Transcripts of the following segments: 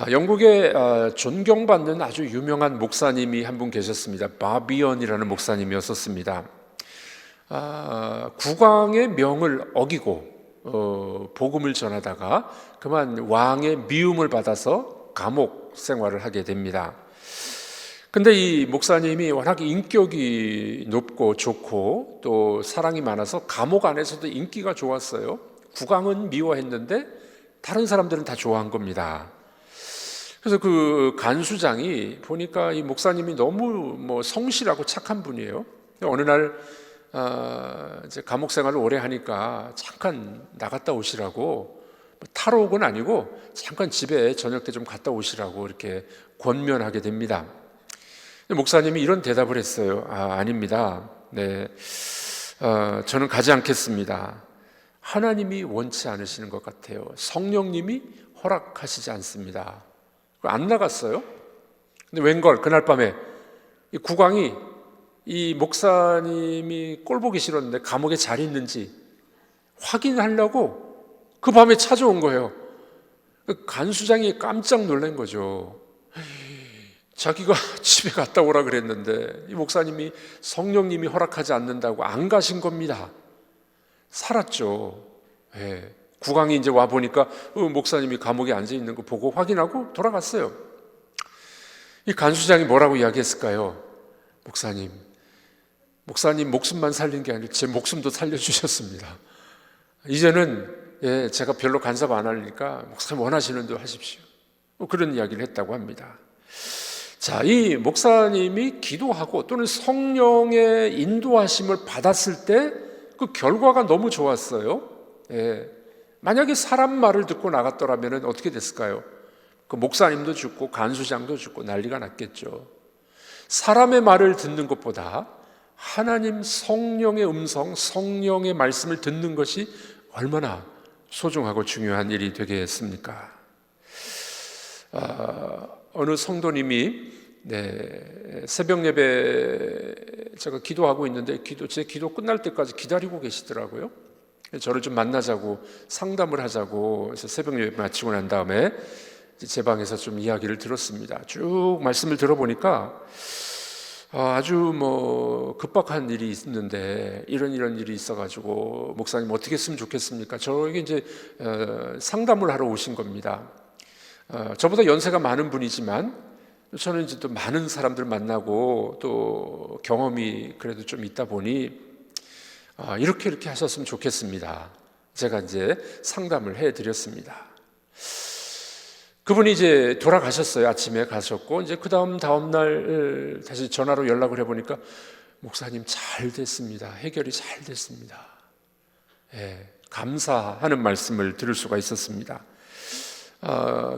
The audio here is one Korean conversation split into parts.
영국에 존경받는 아주 유명한 목사님이 한 분 계셨습니다. 바비언이라는 목사님이었었습니다. 국왕의 명을 어기고 복음을 전하다가 그만 왕의 미움을 받아서 감옥 생활을 하게 됩니다. 근데 이 목사님이 워낙 인격이 높고 좋고 또 사랑이 많아서 감옥 안에서도 인기가 좋았어요. 국왕은 미워했는데 다른 사람들은 다 좋아한 겁니다. 그래서 그 간수장이 보니까 이 목사님이 너무 성실하고 착한 분이에요. 어느 날 이제 감옥 생활을 오래 하니까 잠깐 나갔다 오시라고, 탈옥은 아니고 잠깐 집에 저녁 때 좀 갔다 오시라고 이렇게 권면하게 됩니다. 목사님이 이런 대답을 했어요. 아닙니다. 네, 저는 가지 않겠습니다. 하나님이 원치 않으시는 것 같아요. 성령님이 허락하시지 않습니다. 안 나갔어요. 근데 웬걸 그날 밤에 이 국왕이 이 목사님이 꼴 보기 싫었는데 감옥에 잘 있는지 확인하려고 그 밤에 찾아온 거예요. 간수장이 깜짝 놀란 거죠. 자기가 집에 갔다 오라 그랬는데 이 목사님이 성령님이 허락하지 않는다고 안 가신 겁니다. 살았죠. 국왕이 이제 와 보니까 목사님이 감옥에 앉아 있는 거 보고 확인하고 돌아갔어요. 이 간수장이 뭐라고 이야기했을까요? 목사님 목숨만 살린 게 아니라 제 목숨도 살려주셨습니다. 이제는 제가 별로 간섭 안 하니까 목사님 원하시는 대로 하십시오. 그런 이야기를 했다고 합니다. 자, 이 목사님이 기도하고 또는 성령의 인도하심을 받았을 때 그 결과가 너무 좋았어요. 만약에 사람 말을 듣고 나갔더라면 어떻게 됐을까요? 그 목사님도 죽고 간수장도 죽고 난리가 났겠죠. 사람의 말을 듣는 것보다 하나님 성령의 음성, 성령의 말씀을 듣는 것이 얼마나 소중하고 중요한 일이 되겠습니까? 어느 성도님이 새벽 예배 제가 기도하고 있는데 제 기도 끝날 때까지 기다리고 계시더라고요. 저를 좀 만나자고 상담을 하자고 해서 새벽 예배 마치고 난 다음에 제 방에서 좀 이야기를 들었습니다. 쭉 말씀을 들어보니까 아주 급박한 일이 있는데 이런 일이 있어가지고 목사님 어떻게 했으면 좋겠습니까? 저에게 이제 상담을 하러 오신 겁니다. 저보다 연세가 많은 분이지만 저는 이제 또 많은 사람들 만나고 또 경험이 그래도 좀 있다 보니 이렇게 하셨으면 좋겠습니다. 제가 이제 상담을 해드렸습니다. 그분이 이제 돌아가셨어요. 아침에 가셨고 이제 그 다음 날 다시 전화로 연락을 해보니까 목사님 잘 됐습니다. 해결이 잘 됐습니다. 감사하는 말씀을 들을 수가 있었습니다.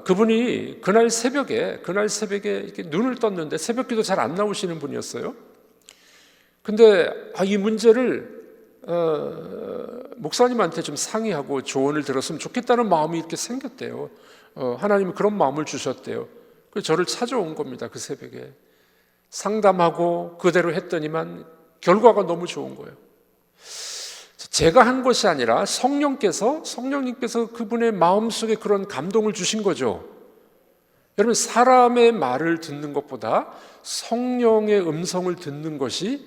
그분이 그날 새벽에 이렇게 눈을 떴는데 새벽기도 잘 안 나오시는 분이었어요. 근데 이 문제를 목사님한테 좀 상의하고 조언을 들었으면 좋겠다는 마음이 이렇게 생겼대요. 하나님이 그런 마음을 주셨대요. 그래서 저를 찾아온 겁니다. 그 새벽에 상담하고 그대로 했더니만 결과가 너무 좋은 거예요. 제가 한 것이 아니라 성령님께서 그분의 마음속에 그런 감동을 주신 거죠. 여러분, 사람의 말을 듣는 것보다 성령의 음성을 듣는 것이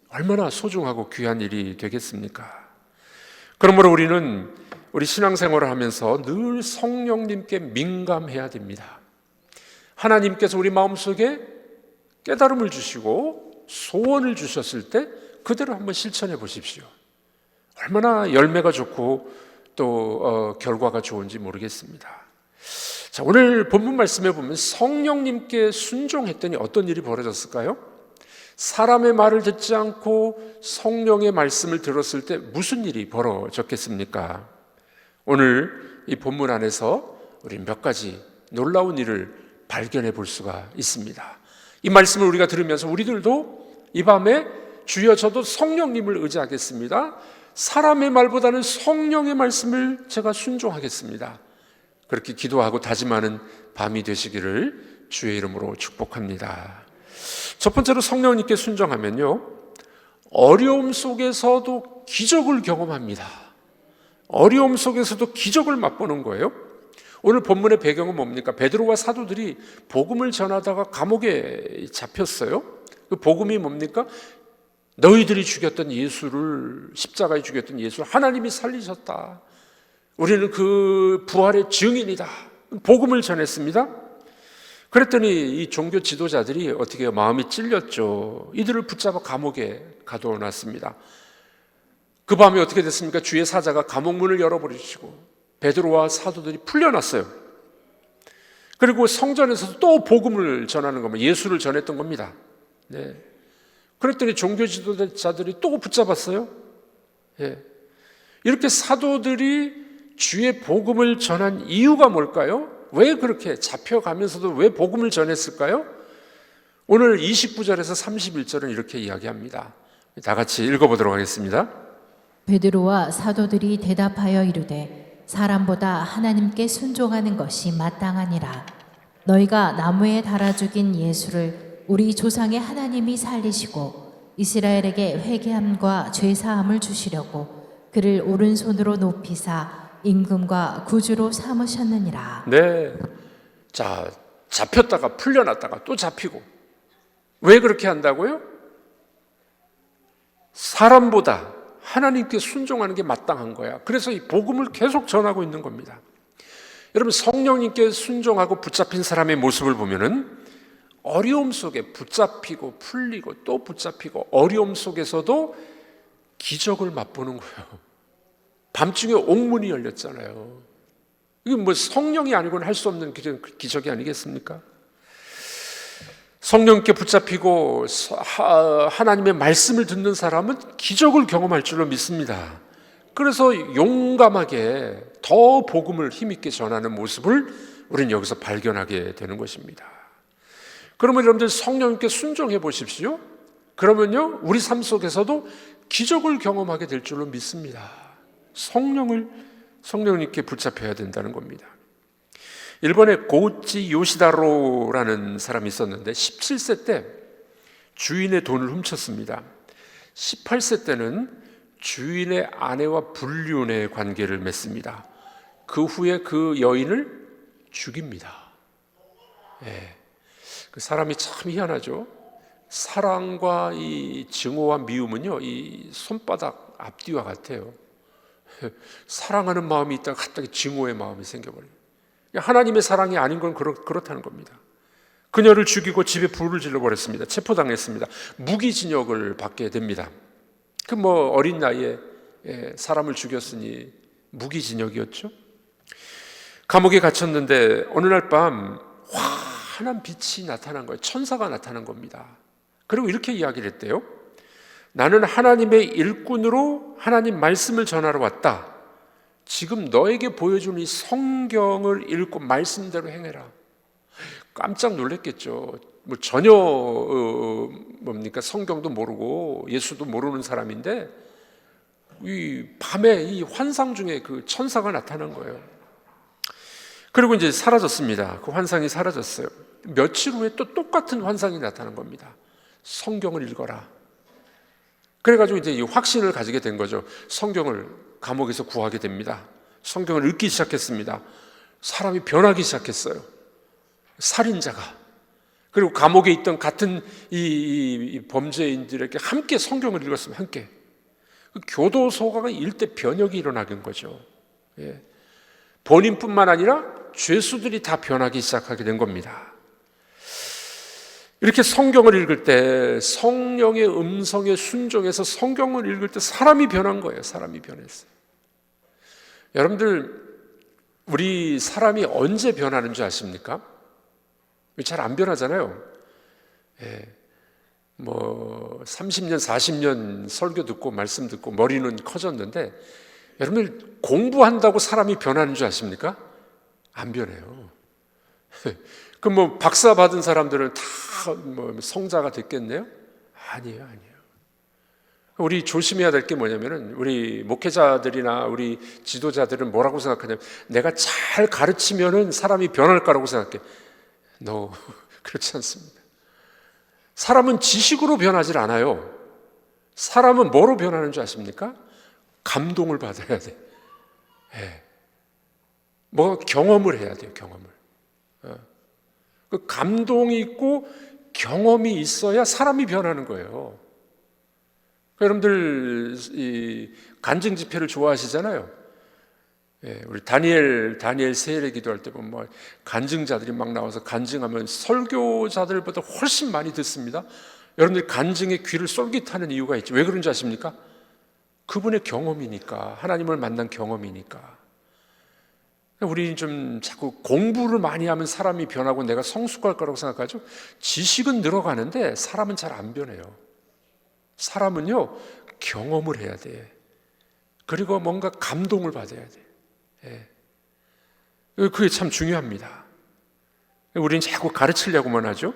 얼마나 소중하고 귀한 일이 되겠습니까? 그러므로 우리는 우리 신앙생활을 하면서 늘 성령님께 민감해야 됩니다. 하나님께서 우리 마음속에 깨달음을 주시고 소원을 주셨을 때 그대로 한번 실천해 보십시오. 얼마나 열매가 좋고 또 결과가 좋은지 모르겠습니다. 자, 오늘 본문 말씀에 보면 성령님께 순종했더니 어떤 일이 벌어졌을까요? 사람의 말을 듣지 않고 성령의 말씀을 들었을 때 무슨 일이 벌어졌겠습니까? 오늘 이 본문 안에서 우리 몇 가지 놀라운 일을 발견해 볼 수가 있습니다. 이 말씀을 우리가 들으면서 우리들도 이 밤에 주여 저도 성령님을 의지하겠습니다. 사람의 말보다는 성령의 말씀을 제가 순종하겠습니다. 그렇게 기도하고 다짐하는 밤이 되시기를 주의 이름으로 축복합니다. 첫 번째로 성령님께 순종하면요, 어려움 속에서도 기적을 경험합니다. 어려움 속에서도 기적을 맛보는 거예요. 오늘 본문의 배경은 뭡니까? 베드로와 사도들이 복음을 전하다가 감옥에 잡혔어요. 그 복음이 뭡니까? 너희들이 죽였던 예수를, 십자가에 죽였던 예수를 하나님이 살리셨다. 우리는 그 부활의 증인이다. 복음을 전했습니다. 그랬더니 이 종교 지도자들이 어떻게 해요? 마음이 찔렸죠. 이들을 붙잡아 감옥에 가둬놨습니다. 그 밤에 어떻게 됐습니까? 주의 사자가 감옥 문을 열어버리시고 베드로와 사도들이 풀려났어요. 그리고 성전에서도 또 복음을 전하는 겁니다. 예수를 전했던 겁니다. 네. 그랬더니 종교 지도자들이 또 붙잡았어요. 예. 이렇게 사도들이 주의 복음을 전한 이유가 뭘까요? 왜 그렇게 잡혀가면서도 왜 복음을 전했을까요? 오늘 29절에서 31절은 이렇게 이야기합니다. 다 같이 읽어보도록 하겠습니다. 베드로와 사도들이 대답하여 이르되 사람보다 하나님께 순종하는 것이 마땅하니라. 너희가 나무에 달아 죽인 예수를 우리 조상의 하나님이 살리시고 이스라엘에게 회개함과 죄사함을 주시려고 그를 오른손으로 높이사 임금과 구주로 삼으셨느니라. 네. 자, 잡혔다가 풀려났다가 또 잡히고. 왜 그렇게 한다고요? 사람보다 하나님께 순종하는 게 마땅한 거야. 그래서 이 복음을 계속 전하고 있는 겁니다. 여러분, 성령님께 순종하고 붙잡힌 사람의 모습을 보면은 어려움 속에 붙잡히고 풀리고 또 붙잡히고 어려움 속에서도 기적을 맛보는 거예요. 밤중에 옥문이 열렸잖아요. 이게 뭐 성령이 아니고는 할 수 없는 기적이 아니겠습니까? 성령께 붙잡히고 하나님의 말씀을 듣는 사람은 기적을 경험할 줄로 믿습니다. 그래서 용감하게 더 복음을 힘있게 전하는 모습을 우리는 여기서 발견하게 되는 것입니다. 그러면 여러분들 성령님께 순종해 보십시오. 그러면요, 우리 삶 속에서도 기적을 경험하게 될 줄로 믿습니다. 성령님께 붙잡혀야 된다는 겁니다. 일본에 고우치 요시다로라는 사람이 있었는데 17세 때 주인의 돈을 훔쳤습니다. 18세 때는 주인의 아내와 불륜의 관계를 맺습니다. 그 후에 그 여인을 죽입니다. 예. 그 사람이 참 희한하죠. 사랑과 이 증오와 미움은요, 이 손바닥 앞뒤와 같아요. 사랑하는 마음이 있다가 갑자기 증오의 마음이 생겨버려요. 하나님의 사랑이 아닌 건 그렇다는 겁니다. 그녀를 죽이고 집에 불을 질러버렸습니다. 체포당했습니다. 무기징역을 받게 됩니다. 그 어린 나이에 사람을 죽였으니 무기징역이었죠. 감옥에 갇혔는데 어느 날 밤 환한 빛이 나타난 거예요. 천사가 나타난 겁니다. 그리고 이렇게 이야기를 했대요. 나는 하나님의 일꾼으로 하나님 말씀을 전하러 왔다. 지금 너에게 보여주는 이 성경을 읽고 말씀대로 행해라. 깜짝 놀랐겠죠. 전혀 성경도 모르고 예수도 모르는 사람인데 이 밤에 이 환상 중에 그 천사가 나타난 거예요. 그리고 이제 사라졌습니다. 그 환상이 사라졌어요. 며칠 후에 또 똑같은 환상이 나타난 겁니다. 성경을 읽어라. 그래가지고 이제 이 확신을 가지게 된 거죠. 성경을 감옥에서 구하게 됩니다. 성경을 읽기 시작했습니다. 사람이 변하기 시작했어요. 살인자가. 그리고 감옥에 있던 같은 이 범죄인들에게 함께 성경을 읽었으면 함께. 그 교도소가 일대 변혁이 일어나는 거죠. 예. 본인뿐만 아니라 죄수들이 다 변하기 시작하게 된 겁니다. 이렇게 성경을 읽을 때 성령의 음성에 순종해서 성경을 읽을 때 사람이 변한 거예요. 사람이 변했어요. 여러분들, 우리 사람이 언제 변하는 줄 아십니까? 잘 안 변하잖아요. 예. 30년, 40년 설교 듣고 말씀 듣고 머리는 커졌는데 여러분들 공부한다고 사람이 변하는 줄 아십니까? 안 변해요. 그럼 박사 받은 사람들은 다 성자가 됐겠네요? 아니에요. 우리 조심해야 될 게 뭐냐면은 우리 목회자들이나 우리 지도자들은 뭐라고 생각하냐면 내가 잘 가르치면은 사람이 변할 거라고 생각해. No, 그렇지 않습니다. 사람은 지식으로 변하지 않아요. 사람은 뭐로 변하는 줄 아십니까? 감동을 받아야 돼. 네. 뭐 경험을 해야 돼요. 경험을. 그 감동이 있고 경험이 있어야 사람이 변하는 거예요. 여러분들 이 간증 집회를 좋아하시잖아요. 예, 우리 다니엘 세일에 기도할 때 보면 뭐 간증자들이 막 나와서 간증하면 설교자들보다 훨씬 많이 듣습니다. 여러분들 간증에 귀를 쏠깃하는 이유가 있죠. 왜 그런지 아십니까? 그분의 경험이니까, 하나님을 만난 경험이니까. 우리는 좀 자꾸 공부를 많이 하면 사람이 변하고 내가 성숙할 거라고 생각하죠. 지식은 늘어가는데 사람은 잘 안 변해요. 사람은요, 경험을 해야 돼. 그리고 뭔가 감동을 받아야 돼. 예. 그게 참 중요합니다. 우리는 자꾸 가르치려고만 하죠.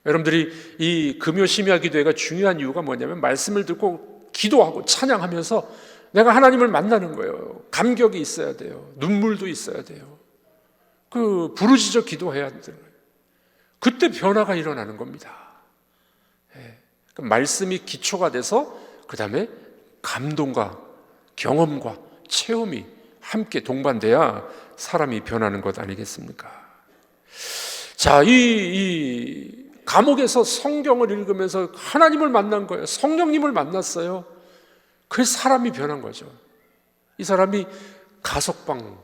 여러분들이 이 금요 심야 기도회가 중요한 이유가 뭐냐면 말씀을 듣고 기도하고 찬양하면서 내가 하나님을 만나는 거예요. 감격이 있어야 돼요. 눈물도 있어야 돼요. 그 부르짖어 기도해야 돼요. 그때 변화가 일어나는 겁니다. 그 말씀이 기초가 돼서 그 다음에 감동과 경험과 체험이 함께 동반돼야 사람이 변하는 것 아니겠습니까? 자, 이 감옥에서 성경을 읽으면서 하나님을 만난 거예요. 성령님을 만났어요. 그래서 사람이 변한 거죠. 이 사람이 가석방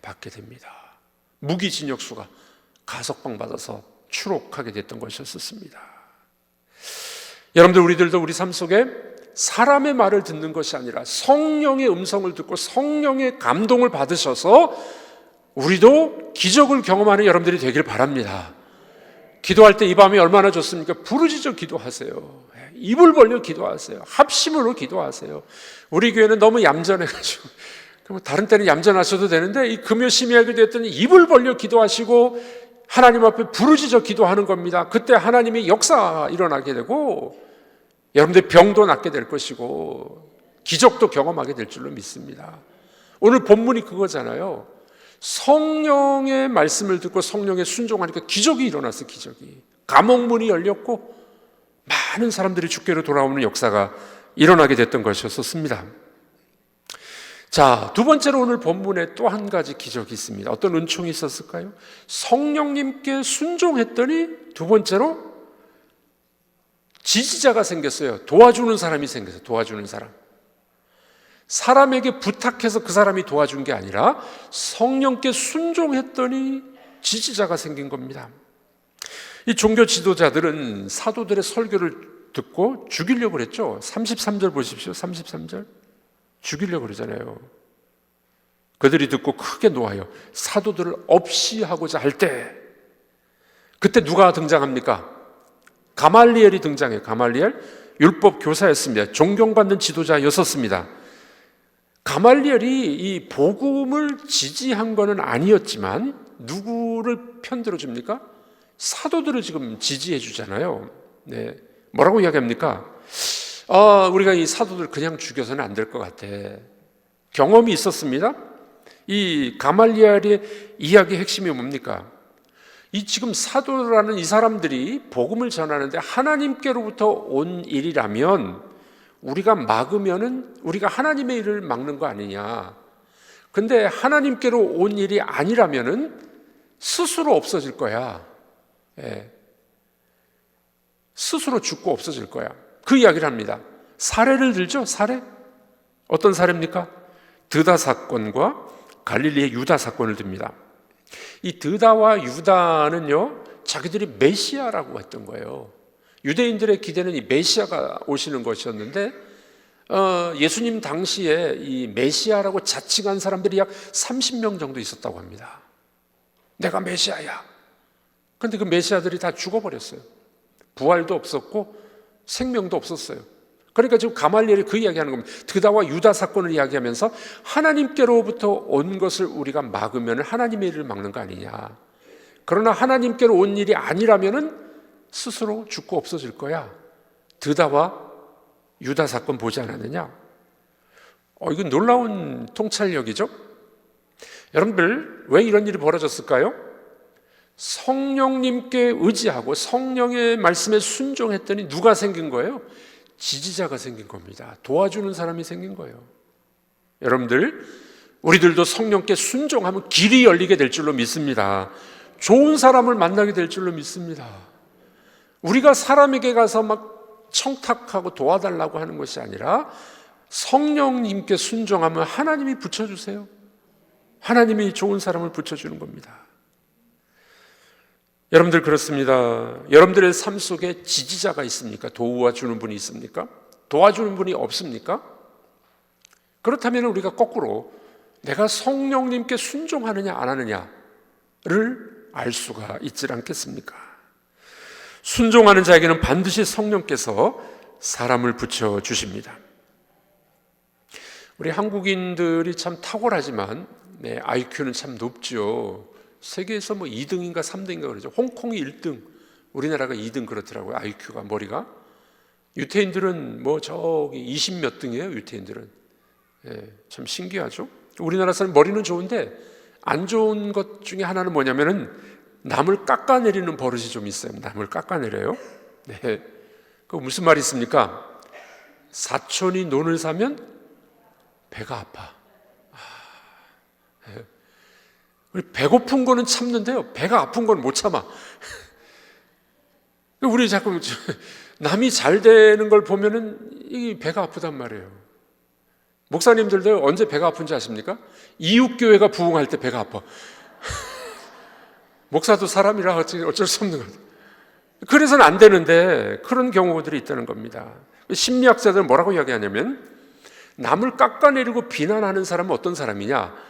받게 됩니다. 무기징역수가 가석방 받아서 추록하게 됐던 것이었습니다. 여러분들, 우리들도 우리 삶 속에 사람의 말을 듣는 것이 아니라 성령의 음성을 듣고 성령의 감동을 받으셔서 우리도 기적을 경험하는 여러분들이 되길 바랍니다. 기도할 때 이 밤이 얼마나 좋습니까? 부르짖어 기도하세요. 입을 벌려 기도하세요. 합심으로 기도하세요. 우리 교회는 너무 얌전해가지고, 다른 때는 얌전하셔도 되는데 이 금요 심야 기도했더니 입을 벌려 기도하시고 하나님 앞에 부르짖어 기도하는 겁니다. 그때 하나님의 역사가 일어나게 되고 여러분들 병도 낫게 될 것이고 기적도 경험하게 될 줄로 믿습니다. 오늘 본문이 그거잖아요. 성령의 말씀을 듣고 성령에 순종하니까 기적이 일어났어요. 기적이. 감옥문이 열렸고 많은 사람들이 주께로 돌아오는 역사가 일어나게 됐던 것이었습니다. 자, 두 번째로 오늘 본문에 또 한 가지 기적이 있습니다. 어떤 은총이 있었을까요? 성령님께 순종했더니 두 번째로 지지자가 생겼어요. 도와주는 사람이 생겼어요. 도와주는 사람. 사람에게 부탁해서 그 사람이 도와준 게 아니라 성령께 순종했더니 지지자가 생긴 겁니다. 이 종교 지도자들은 사도들의 설교를 듣고 죽이려고 그랬죠. 33절 보십시오. 33절. 죽이려고 그러잖아요. 그들이 듣고 크게 노하여 사도들을 없이 하고자 할 때 그때 누가 등장합니까? 가말리엘이 등장해요. 가말리엘 율법 교사였습니다. 존경받는 지도자였었습니다. 가말리엘이 이 복음을 지지한 것은 아니었지만 누구를 편들어 줍니까? 사도들을 지금 지지해 주잖아요. 네. 뭐라고 이야기합니까? 우리가 이 사도들 그냥 죽여서는 안 될 것 같아. 경험이 있었습니다. 이 가말리엘의 이야기의 핵심이 뭡니까? 이 지금 사도라는 이 사람들이 복음을 전하는데 하나님께로부터 온 일이라면 우리가 막으면은 우리가 하나님의 일을 막는 거 아니냐. 근데 하나님께로 온 일이 아니라면은 스스로 없어질 거야. 스스로 죽고 없어질 거야. 그 이야기를 합니다. 사례를 들죠. 사례. 어떤 사례입니까? 드다 사건과 갈릴리의 유다 사건을 듭니다. 이 드다와 유다는요, 자기들이 메시아라고 했던 거예요. 유대인들의 기대는 이 메시아가 오시는 것이었는데 예수님 당시에 이 메시아라고 자칭한 사람들이 약 30명 정도 있었다고 합니다. 내가 메시아야. 그런데 그 메시아들이 다 죽어버렸어요. 부활도 없었고 생명도 없었어요. 그러니까 지금 가말리엘이 그 이야기하는 겁니다. 드다와 유다 사건을 이야기하면서 하나님께로부터 온 것을 우리가 막으면 하나님의 일을 막는 거 아니냐. 그러나 하나님께로 온 일이 아니라면은 스스로 죽고 없어질 거야. 드다와 유다 사건 보지 않았느냐? 이건 놀라운 통찰력이죠. 여러분들, 왜 이런 일이 벌어졌을까요? 성령님께 의지하고 성령의 말씀에 순종했더니 누가 생긴 거예요? 지지자가 생긴 겁니다. 도와주는 사람이 생긴 거예요. 여러분들, 우리들도 성령께 순종하면 길이 열리게 될 줄로 믿습니다. 좋은 사람을 만나게 될 줄로 믿습니다. 우리가 사람에게 가서 막 청탁하고 도와달라고 하는 것이 아니라 성령님께 순종하면 하나님이 붙여주세요. 하나님이 좋은 사람을 붙여주는 겁니다. 여러분들 그렇습니다. 여러분들의 삶 속에 지지자가 있습니까? 도와주는 분이 있습니까? 도와주는 분이 없습니까? 그렇다면 우리가 거꾸로 내가 성령님께 순종하느냐 안 하느냐를 알 수가 있지 않겠습니까? 순종하는 자에게는 반드시 성령께서 사람을 붙여주십니다. 우리 한국인들이 참 탁월하지만 IQ는 참 높죠. 세계에서 뭐 2등인가 3등인가 그러죠. 홍콩이 1등, 우리나라가 2등 그렇더라고요. IQ가, 머리가. 유태인들은 뭐 저기 20 몇 등이에요. 유태인들은. 참 신기하죠. 우리나라 사람 머리는 좋은데 안 좋은 것 중에 하나는 뭐냐면은 남을 깎아내리는 버릇이 좀 있어요. 남을 깎아내려요. 네. 그 무슨 말이 있습니까? 사촌이 논을 사면 배가 아파. 우리 배고픈 거는 참는데요, 배가 아픈 건 못 참아. 우리 자꾸 남이 잘 되는 걸 보면은 이 배가 아프단 말이에요. 목사님들도 언제 배가 아픈지 아십니까? 이웃교회가 부흥할 때 배가 아파. 목사도 사람이라 어쩔 수 없는 거죠. 그래서는 안 되는데 그런 경우들이 있다는 겁니다. 심리학자들은 뭐라고 이야기하냐면 남을 깎아내리고 비난하는 사람은 어떤 사람이냐?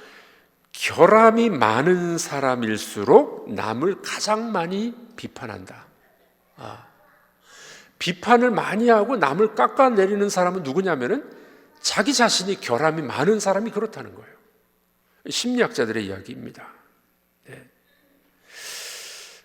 결함이 많은 사람일수록 남을 가장 많이 비판한다. 비판을 많이 하고 남을 깎아내리는 사람은 누구냐면은 자기 자신이 결함이 많은 사람이 그렇다는 거예요. 심리학자들의 이야기입니다. 네.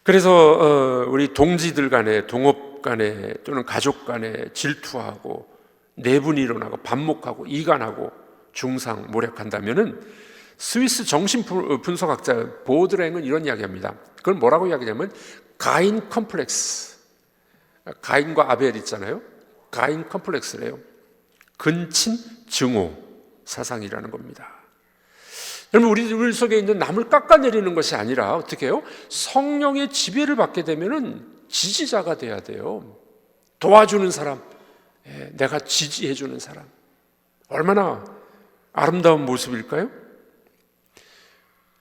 그래서 우리 동지들 간에, 동업 간에 또는 가족 간에 질투하고 내분이 일어나고 반목하고 이간하고 중상 모략한다면은 스위스 정신분석학자 보드랭은 이런 이야기합니다. 그걸 뭐라고 이야기하냐면 가인 컴플렉스, 가인과 아벨 있잖아요. 가인 컴플렉스래요. 근친 증오 사상이라는 겁니다. 여러분, 우리 속에 있는 남을 깎아내리는 것이 아니라 어떻게 해요? 성령의 지배를 받게 되면은 지지자가 돼야 돼요. 도와주는 사람, 내가 지지해주는 사람. 얼마나 아름다운 모습일까요?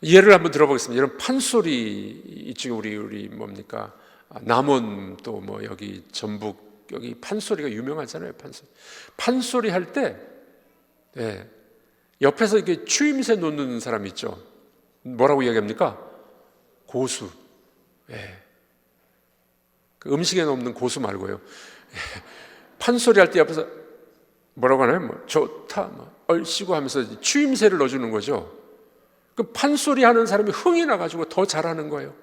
예를 한번 들어보겠습니다. 이런 판소리 있죠. 우리 뭡니까? 남원 또 뭐 여기 전북 여기 판소리가 유명하잖아요. 판소리 할 때 옆에서 이렇게 추임새 놓는 사람 있죠. 뭐라고 이야기합니까? 고수. 그 음식에 넣는 고수 말고요. 판소리 할 때 옆에서 뭐라고 하나요? 뭐 좋다, 뭐 얼씨구 하면서 추임새를 넣어주는 거죠. 그 판소리 하는 사람이 흥이 나가지고 더 잘하는 거예요.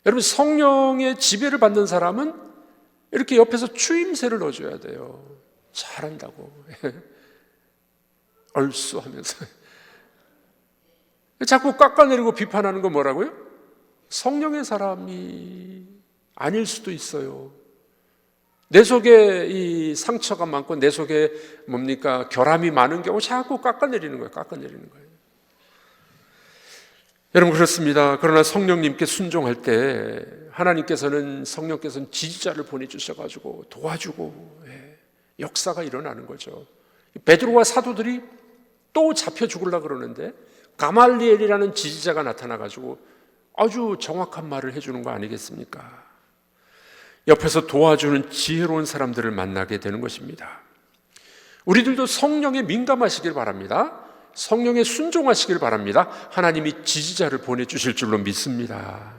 여러분, 성령의 지배를 받는 사람은 이렇게 옆에서 추임새를 넣어줘야 돼요. 잘한다고. 얼쑤 하면서. 자꾸 깎아내리고 비판하는 건 뭐라고요? 성령의 사람이 아닐 수도 있어요. 내 속에 이 상처가 많고 내 속에 뭡니까? 결함이 많은 경우 자꾸 깎아내리는 거예요. 깎아내리는 거예요. 여러분 그렇습니다. 그러나 성령님께 순종할 때 성령께서는 지지자를 보내주셔가지고 도와주고 역사가 일어나는 거죠. 베드로와 사도들이 또 잡혀 죽으려고 그러는데 가말리엘이라는 지지자가 나타나가지고 아주 정확한 말을 해주는 거 아니겠습니까? 옆에서 도와주는 지혜로운 사람들을 만나게 되는 것입니다. 우리들도 성령에 민감하시길 바랍니다. 성령에 순종하시길 바랍니다. 하나님이 지지자를 보내주실 줄로 믿습니다.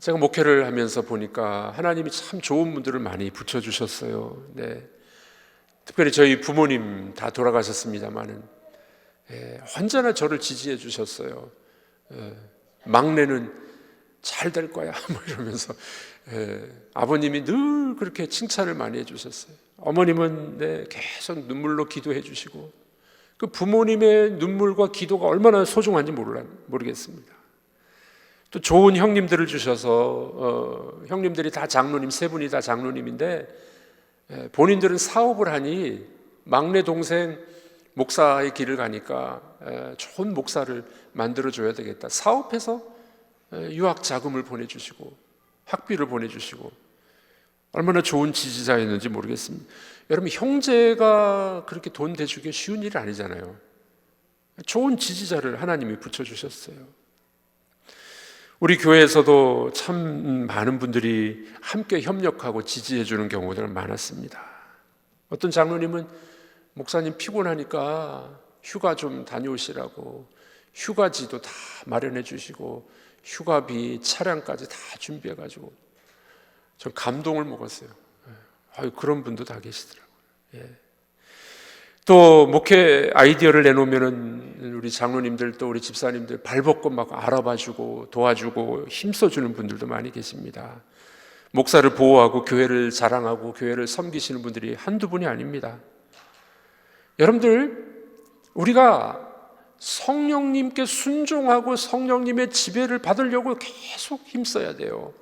제가 목회를 하면서 보니까 하나님이 참 좋은 분들을 많이 붙여주셨어요. 네. 특별히 저희 부모님 다 돌아가셨습니다만은 언제나 저를 지지해 주셨어요. 막내는 잘 될 거야 뭐 이러면서 아버님이 늘 그렇게 칭찬을 많이 해주셨어요. 어머님은 계속 눈물로 기도해 주시고 그 부모님의 눈물과 기도가 얼마나 소중한지 모르겠습니다. 또 좋은 형님들을 주셔서 형님들이 다 장로님, 세 분이 다 장로님인데 본인들은 사업을 하니 막내 동생 목사의 길을 가니까 좋은 목사를 만들어줘야 되겠다. 사업해서 유학 자금을 보내주시고 학비를 보내주시고 얼마나 좋은 지지자였는지 모르겠습니다. 여러분, 형제가 그렇게 돈 대주기 쉬운 일이 아니잖아요. 좋은 지지자를 하나님이 붙여주셨어요. 우리 교회에서도 참 많은 분들이 함께 협력하고 지지해 주는 경우들 많았습니다. 어떤 장로님은 목사님 피곤하니까 휴가 좀 다녀오시라고 휴가지도 다 마련해 주시고 휴가비, 차량까지 다 준비해 가지고 전 감동을 먹었어요. 그런 분도 다 계시더라고요. 또 목회 아이디어를 내놓으면은 우리 장로님들 또 우리 집사님들 발벗고 막 알아봐주고 도와주고 힘써주는 분들도 많이 계십니다. 목사를 보호하고 교회를 자랑하고 교회를 섬기시는 분들이 한두 분이 아닙니다. 여러분들, 우리가 성령님께 순종하고 성령님의 지배를 받으려고 계속 힘써야 돼요.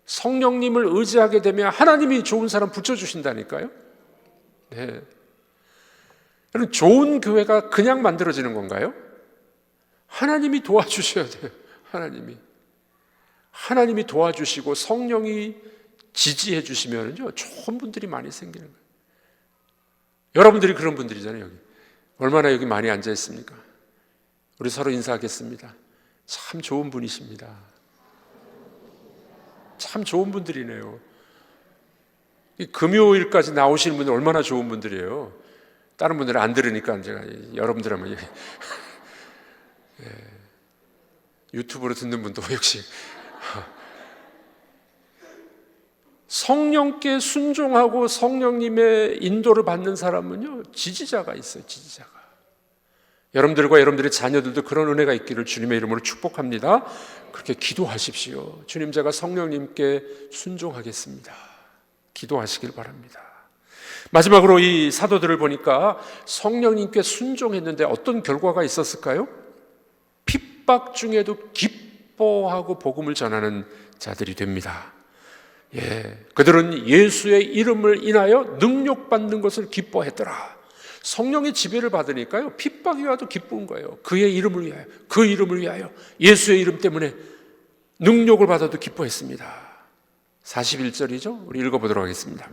성령님을 의지하게 되면 하나님이 좋은 사람 붙여주신다니까요. 네. 여러분, 좋은 교회가 그냥 만들어지는 건가요? 하나님이 도와주셔야 돼요. 하나님이 도와주시고 성령이 지지해 주시면요 좋은 분들이 많이 생기는 거예요. 여러분들이 그런 분들이잖아요. 여기 얼마나 여기 많이 앉아 있습니까? 우리 서로 인사하겠습니다. 참 좋은 분이십니다. 참 좋은 분들이네요. 금요일까지 나오시는 분들 얼마나 좋은 분들이에요. 다른 분들은 안 들으니까 제가 여러분들 하면 유튜브로 듣는 분도 역시 성령께 순종하고 성령님의 인도를 받는 사람은요 지지자가 있어요. 지지자가. 여러분들과 여러분들의 자녀들도 그런 은혜가 있기를 주님의 이름으로 축복합니다. 그렇게 기도하십시오. 주님, 제가 성령님께 순종하겠습니다. 기도하시길 바랍니다. 마지막으로 이 사도들을 보니까 성령님께 순종했는데 어떤 결과가 있었을까요? 핍박 중에도 기뻐하고 복음을 전하는 자들이 됩니다. 그들은 예수의 이름을 인하여 능력받는 것을 기뻐했더라. 성령의 지배를 받으니까요 핍박이 와도 기쁜 거예요. 그의 이름을 위하여, 그 이름을 위하여, 예수의 이름 때문에 능력을 받아도 기뻐했습니다. 41절이죠. 우리 읽어보도록 하겠습니다.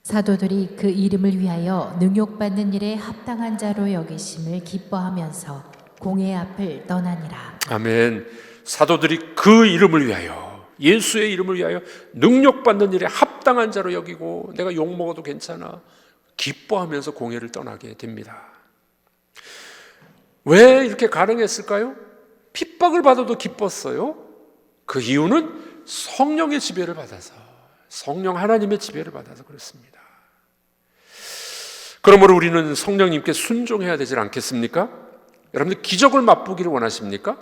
사도들이 그 이름을 위하여 능욕받는 일에 합당한 자로 여기심을 기뻐하면서 공회 앞을 떠나니라. 아멘. 사도들이 그 이름을 위하여, 예수의 이름을 위하여 능력받는 일에 합당한 자로 여기고 내가 욕먹어도 괜찮아 기뻐하면서 공회를 떠나게 됩니다. 왜 이렇게 가능했을까요? 핍박을 받아도 기뻤어요. 그 이유는 성령의 지배를 받아서, 성령 하나님의 지배를 받아서 그렇습니다. 그러므로 우리는 성령님께 순종해야 되지 않겠습니까? 여러분들 기적을 맛보기를 원하십니까?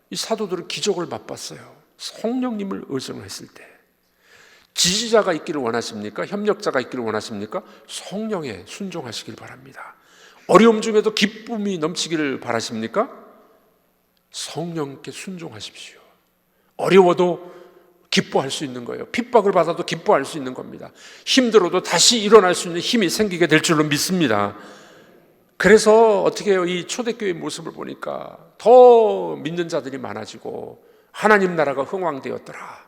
이 사도들은 기적을 맛봤어요. 성령님을 의존했을 때. 지지자가 있기를 원하십니까? 협력자가 있기를 원하십니까? 성령에 순종하시길 바랍니다. 어려움 중에도 기쁨이 넘치기를 바라십니까? 성령께 순종하십시오. 어려워도 기뻐할 수 있는 거예요. 핍박을 받아도 기뻐할 수 있는 겁니다. 힘들어도 다시 일어날 수 있는 힘이 생기게 될 줄로 믿습니다. 그래서 어떻게 해요? 이 초대교회의 모습을 보니까 더 믿는 자들이 많아지고 하나님 나라가 흥왕되었더라.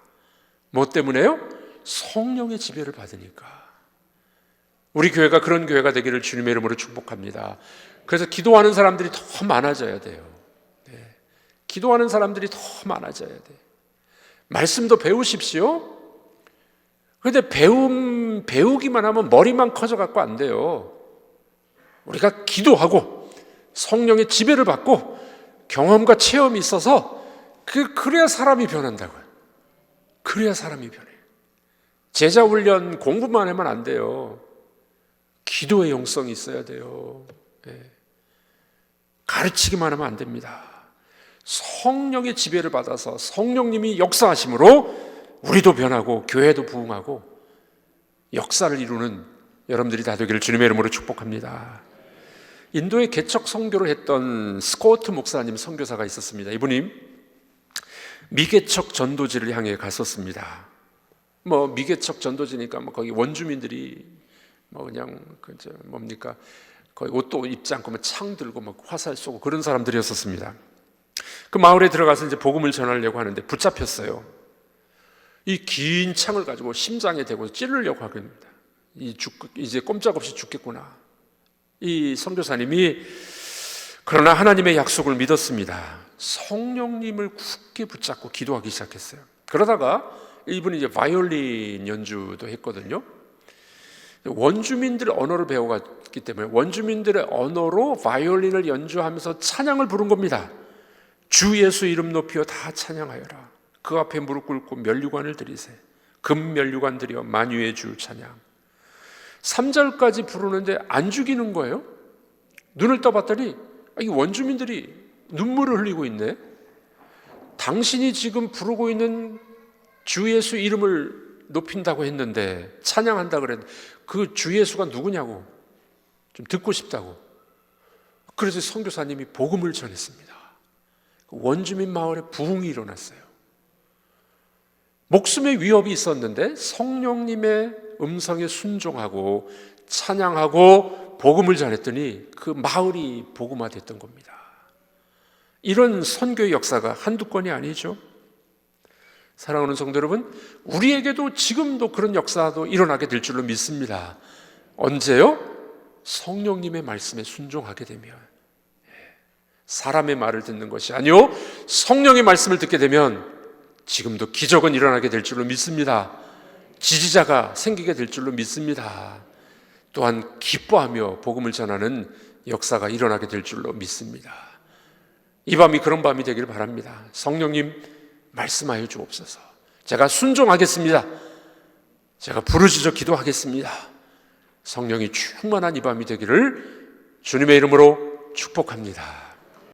뭐 때문에요? 성령의 지배를 받으니까. 우리 교회가 그런 교회가 되기를 주님의 이름으로 축복합니다. 그래서 기도하는 사람들이 더 많아져야 돼요. 기도하는 사람들이 더 많아져야 돼요. 말씀도 배우십시오. 그런데 배우기만 하면 머리만 커져갖고 안 돼요. 우리가 기도하고 성령의 지배를 받고 경험과 체험이 있어서 그래야 사람이 변한다고요. 그래야 사람이 변해요. 제자 훈련 공부만 하면 안 돼요. 기도의 영성이 있어야 돼요. 가르치기만 하면 안 됩니다. 성령의 지배를 받아서 성령님이 역사하심으로 우리도 변하고 교회도 부흥하고 역사를 이루는 여러분들이 다 되기를 주님의 이름으로 축복합니다. 인도에 개척 선교를 했던 스코트 목사님 선교사가 있었습니다. 이분이 미개척 전도지를 향해 갔었습니다. 미개척 전도지니까 거기 원주민들이 그냥 뭡니까 거의 옷도 입지 않고 막 창 들고 막 화살 쏘고 그런 사람들이었었습니다. 그 마을에 들어가서 이제 복음을 전하려고 하는데 붙잡혔어요. 이 긴 창을 가지고 심장에 대고 찌르려고 합니다. 이제 꼼짝없이 죽겠구나. 이 선교사님이 그러나 하나님의 약속을 믿었습니다. 성령님을 굳게 붙잡고 기도하기 시작했어요. 그러다가 이분이 이제 바이올린 연주도 했거든요. 원주민들 언어를 배워갔기 때문에 원주민들의 언어로 바이올린을 연주하면서 찬양을 부른 겁니다. 주 예수 이름 높이어 다 찬양하여라. 그 앞에 무릎 꿇고 면류관을 드리세. 금면류관 드려 만유의 주 찬양. 3절까지 부르는데 안 죽이는 거예요. 눈을 떠봤더니 이 원주민들이 눈물을 흘리고 있네. 당신이 지금 부르고 있는 주 예수 이름을 높인다고 했는데, 찬양한다 그랬는데 그 주 예수가 누구냐고 좀 듣고 싶다고. 그래서 선교사님이 복음을 전했습니다. 원주민 마을에 부흥이 일어났어요. 목숨의 위협이 있었는데 성령님의 음성에 순종하고 찬양하고 복음을 전했더니 그 마을이 복음화됐던 겁니다. 이런 선교의 역사가 한두 건이 아니죠. 사랑하는 성도 여러분, 우리에게도 지금도 그런 역사도 일어나게 될 줄로 믿습니다. 언제요? 성령님의 말씀에 순종하게 되면. 사람의 말을 듣는 것이 아니요 성령의 말씀을 듣게 되면 지금도 기적은 일어나게 될 줄로 믿습니다. 지지자가 생기게 될 줄로 믿습니다. 또한 기뻐하며 복음을 전하는 역사가 일어나게 될 줄로 믿습니다. 이 밤이 그런 밤이 되기를 바랍니다. 성령님 말씀하여 주옵소서. 제가 순종하겠습니다. 제가 부르짖어 기도하겠습니다. 성령이 충만한 이 밤이 되기를 주님의 이름으로 축복합니다.